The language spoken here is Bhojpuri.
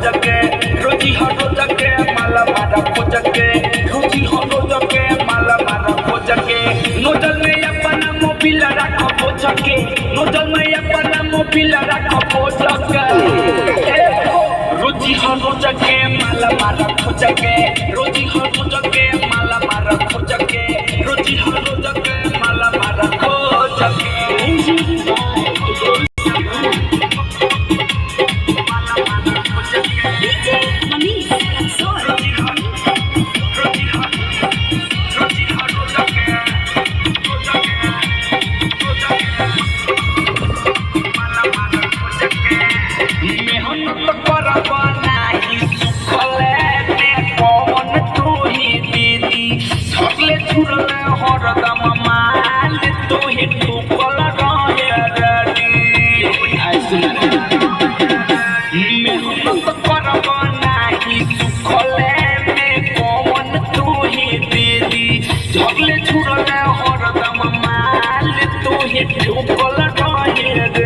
जगे रोजी हो जगे माला मारा खो जगे रोजी हो जगे माला मारा खो जगे नोजल में अपना मोबिल रखो खो जगे नोजल में अपना मोबिल रखो खो जगे रोजी हो जगे माला मारा खो जगे रोजी हो जगे माला मारा खो जगे रोजी हो जगे माला मारा खो जगे झगले छुड़ले हरदम माल तू ही ठुकल रहे रे